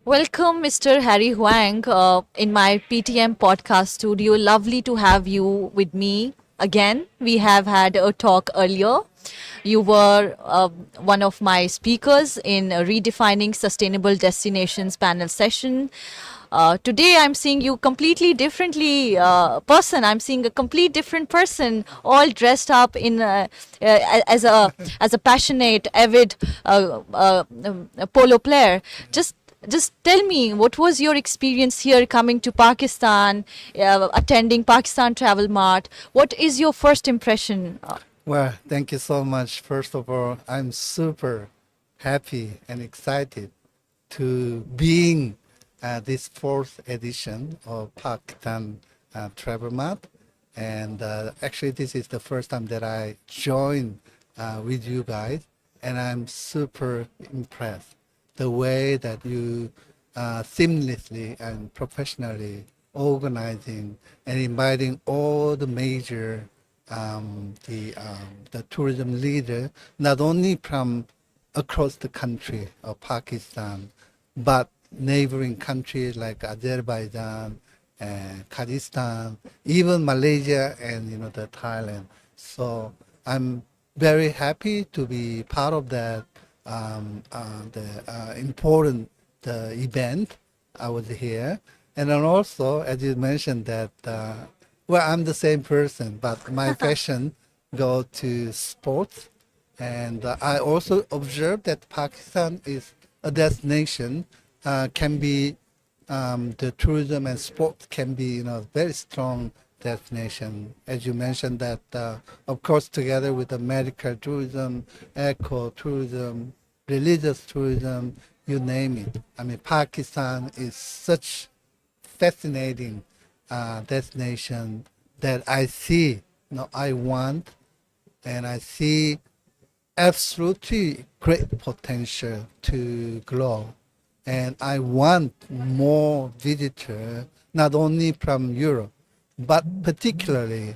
Welcome, Mr. Harry Hwang, in my PTM podcast studio. Lovely to have you with me again. We have had a talk earlier. You were one of my speakers in a Redefining Sustainable Destinations panel session. Today, I'm seeing you completely differently person. I'm seeing a complete different person, all dressed up in as a passionate, avid polo player. Just tell me, what was your experience here coming to Pakistan, attending Pakistan Travel Mart? What is your first impression? Well, thank you so much. First of all, I'm super happy and excited to being this fourth edition of Pakistan Travel Map. And actually, this is the first time that I join with you guys, and I'm super impressed the way that you seamlessly and professionally organizing and inviting all the major the tourism leader, not only from across the country of Pakistan, but neighboring countries like Azerbaijan and Kyrgyzstan, even Malaysia and the Thailand. So I'm very happy to be part of that the important event. I was here, and then also as you mentioned that well, I'm the same person, but my passion go to sports, and I also observed that Pakistan is a destination can be the tourism and sports can be very strong destination. As you mentioned that of course together with the medical tourism, eco tourism, religious tourism, you name it. I mean, Pakistan is such fascinating destination that I see, I want, and I see absolutely great potential to grow. And I want more visitors, not only from Europe, but particularly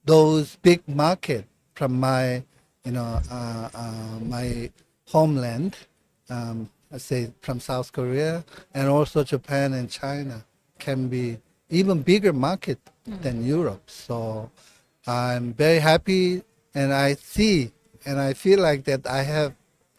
those big market from my, my homeland, let's say from South Korea and also Japan and China can be even bigger market than Europe. So I'm very happy, and I see and I feel like that I have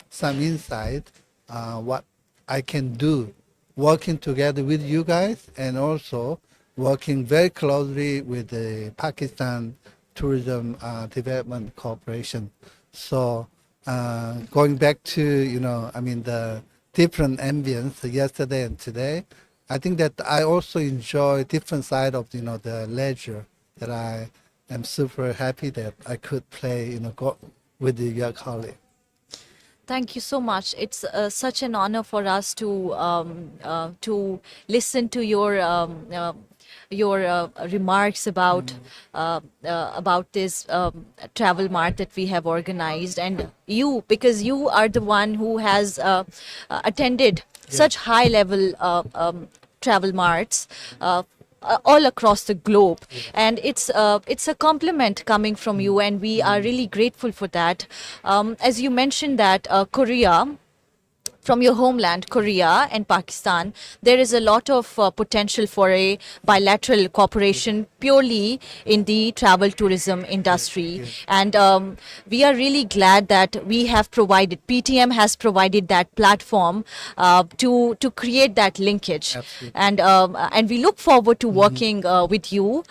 some insight what I can do working together with you guys and also working very closely with the Pakistan Tourism Development Corporation. So going back to, I mean, the different ambience yesterday and today, I think that I also enjoy different side of, the leisure that I am super happy that I could play, with your colleague. Thank you so much. It's such an honor for us to listen to your remarks about this travel mart that we have organized, and you, because you are the one who has attended such high level travel marts all across the globe, and it's a compliment coming from you, and we are really grateful for that. As you mentioned that Korea, from your homeland, Korea and Pakistan, there is a lot of potential for a bilateral cooperation purely in the travel tourism industry. And we are really glad that we have provided, PTM has provided that platform to create that linkage. Absolutely. And we look forward to working with you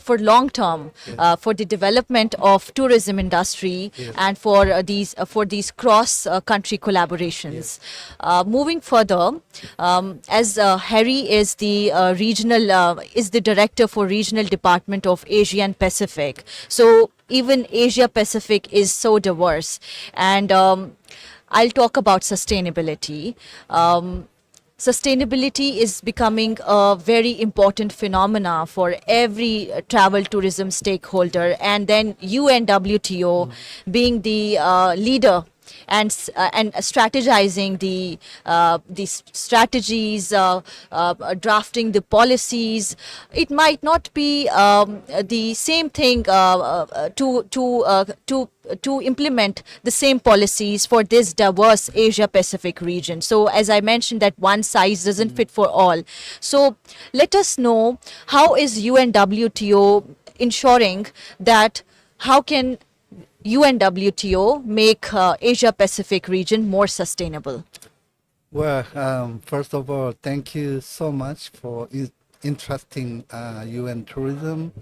for long term, for the development of tourism industry, and for these cross country collaborations. Moving further, as Harry is the is the director for regional department of Asia and Pacific. So even Asia Pacific is so diverse, and I'll talk about sustainability. Sustainability is becoming a very important phenomena for every travel tourism stakeholder, and then UNWTO being the leader and strategizing the strategies, drafting the policies. It might not be the same thing to implement the same policies for this diverse Asia Pacific region. So as I mentioned, that one size doesn't fit for all. So let us know, how is UNWTO ensuring that, how can UNWTO make Asia Pacific region more sustainable? Well, first of all, thank you so much for interesting UN tourism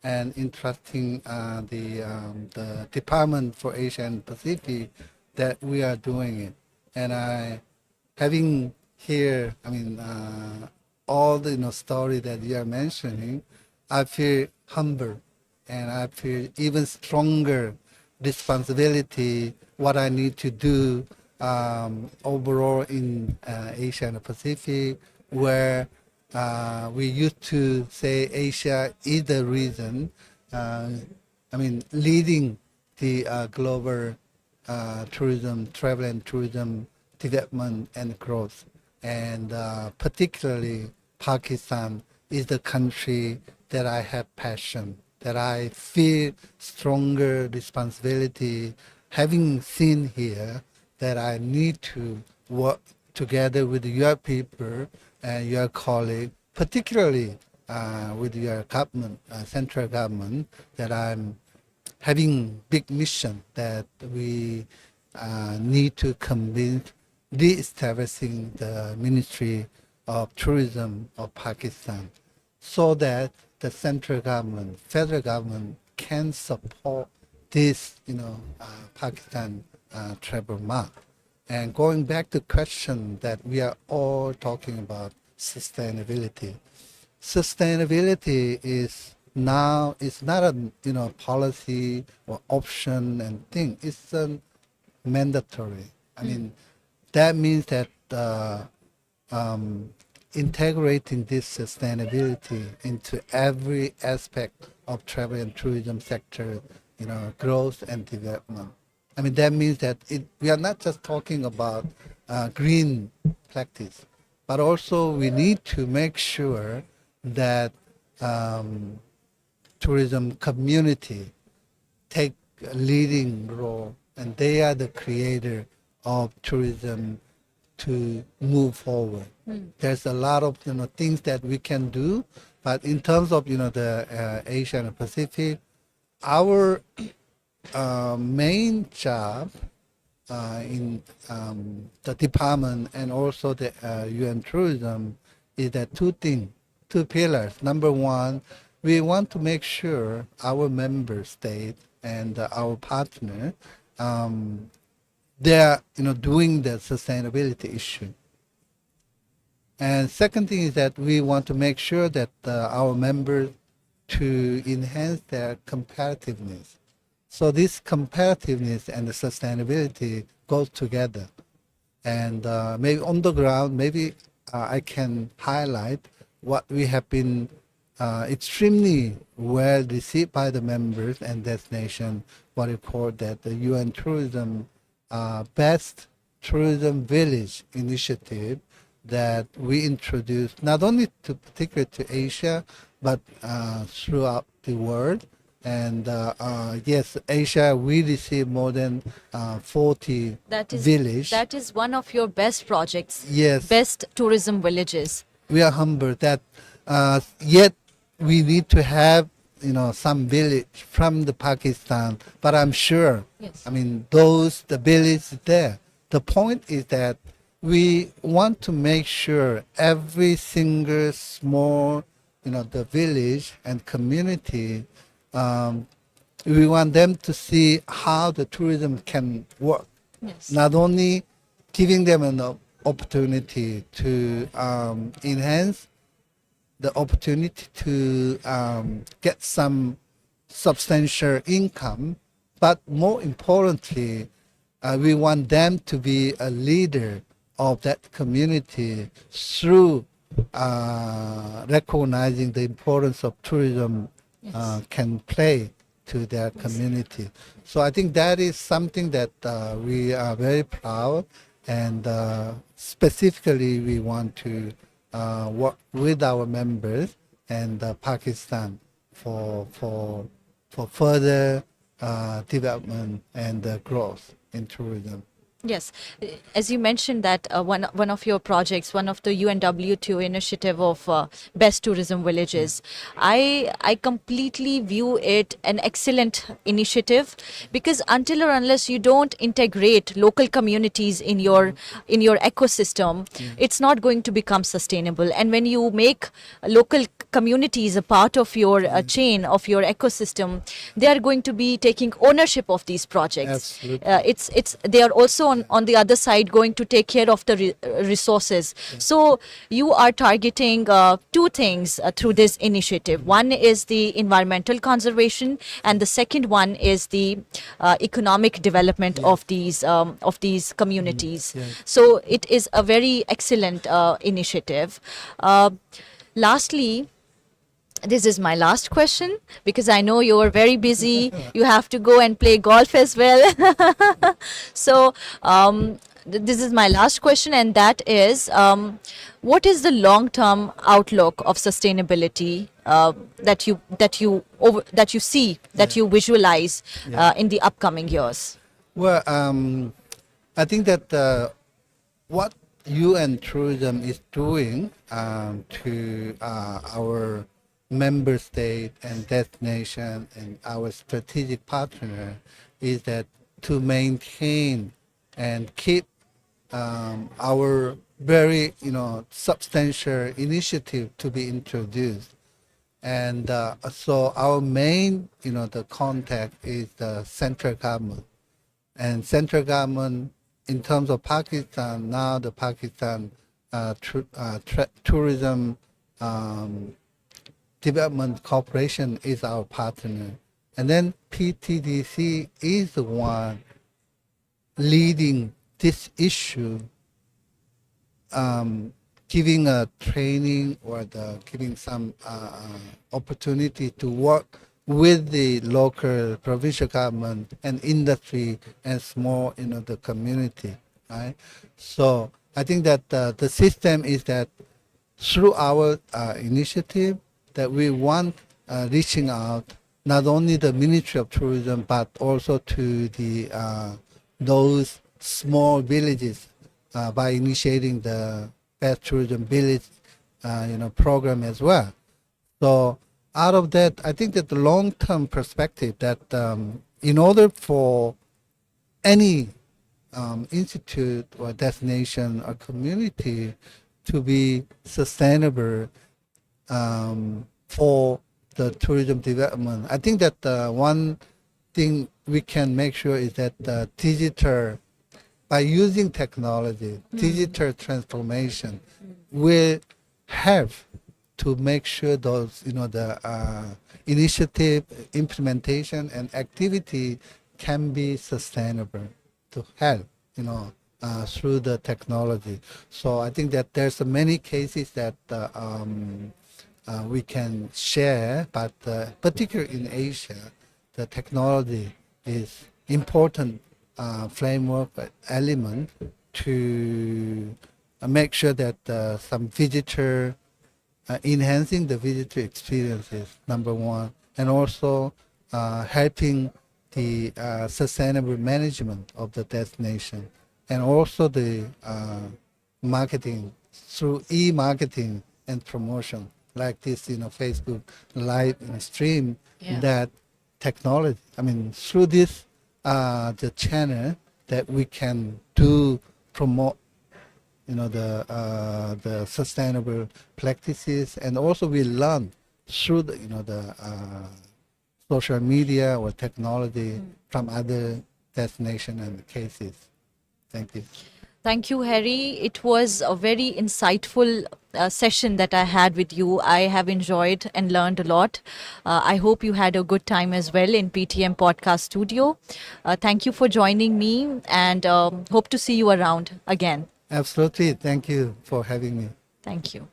and interesting the Department for Asia and Pacific that we are doing it. And I having here, I mean, all the story that you are mentioning, I feel humble and I feel even stronger responsibility what I need to do overall in Asia and the Pacific, where we used to say Asia is the region, I mean, leading the global tourism, travel and tourism development and growth. And particularly Pakistan is the country that I have passion, that I feel stronger responsibility, having seen here that I need to work together with your people and your colleague, particularly with your government, central government, that I'm having big mission that we need to convince re-establishing the Ministry of Tourism of Pakistan so that the central government, federal government can support this, Pakistan travel map. And going back to question that we are all talking about sustainability. Sustainability is now, it's not a policy or option and thing. It's mandatory. I mean, that means that integrating this sustainability into every aspect of travel and tourism sector, growth and development. I mean, that means that we are not just talking about green practice, but also we need to make sure that tourism community take a leading role, and they are the creator of tourism to move forward. There's a lot of things that we can do, but in terms of the Asia and Pacific, our main job in the department and also the UN tourism is that two pillars. Number one, we want to make sure our member state and our partner they are doing the sustainability issue. And second thing is that we want to make sure that our members to enhance their competitiveness. So this competitiveness and the sustainability goes together. And maybe on the ground, maybe I can highlight what we have been extremely well received by the members and destination, what we call that the UN Tourism Best Tourism Village initiative that we introduced not only to particularly to Asia, but throughout the world. And yes, Asia, we receive more than 40 villages. That is one of your best projects. Yes. Best tourism villages. We are humble that yet we need to have some village from the Pakistan, but I'm sure, Yes. I mean, the village there. The point is that we want to make sure every single small, the village and community, we want them to see how the tourism can work. Yes. Not only giving them an opportunity to enhance the opportunity to get some substantial income, but more importantly, we want them to be a leader of that community through recognizing the importance of tourism can play to their community. So I think that is something that we are very proud, and specifically we want to work with our members and Pakistan for further development and growth in tourism. Yes, as you mentioned that one of your projects, one of the UNWTO initiative of best tourism villages, I completely view it an excellent initiative, because until or unless you don't integrate local communities in your ecosystem, it's not going to become sustainable. And when you make local communities a part of your chain of your ecosystem, they are going to be taking ownership of these projects. Absolutely. It's they are also on the other side going to take care of the resources. So you are targeting two things through this initiative. One is the environmental conservation, and the second one is the economic development of these communities. Yes. So it is a very excellent initiative. Lastly, this is my last question, because I know you're very busy. You have to go and play golf as well. So this is my last question, and that is, what is the long-term outlook of sustainability that you see, that you visualize in the upcoming years? Well, I think that what UN tourism is doing to our member state and destination and our strategic partner is that to maintain and keep our very substantial initiative to be introduced. And so our main the contact is the central government. And central government, in terms of Pakistan, now the Pakistan Tourism Development Corporation is our partner. And then PTDC is the one leading this issue, giving a training or giving some opportunity to work with the local provincial government and industry and small the community, right? So I think that the system is that through our initiative that we want reaching out not only the Ministry of Tourism but also to the those small villages by initiating the Best Tourism Village program as well. So out of that, I think that the long-term perspective that in order for any institute or destination or community to be sustainable for the tourism development, I think that one thing we can make sure is that digital, by using technology, digital transformation will help to make sure those the initiative, implementation, and activity can be sustainable to help through the technology. So I think that there's many cases that we can share, but particularly in Asia, the technology is important framework element to make sure that some visitor, enhancing the visitor experiences, number one, and also helping the sustainable management of the destination, and also the marketing through e-marketing and promotion like this, Facebook live stream. Yeah. That technology, I mean, through this the channel that we can do promote the sustainable practices, and also we learn through the social media or technology from other destination and cases. Thank you. Thank you, Harry. It was a very insightful session that I had with you. I have enjoyed and learned a lot. I hope you had a good time as well in PTM Podcast Studio. Thank you for joining me, and hope to see you around again. Absolutely. Thank you for having me. Thank you.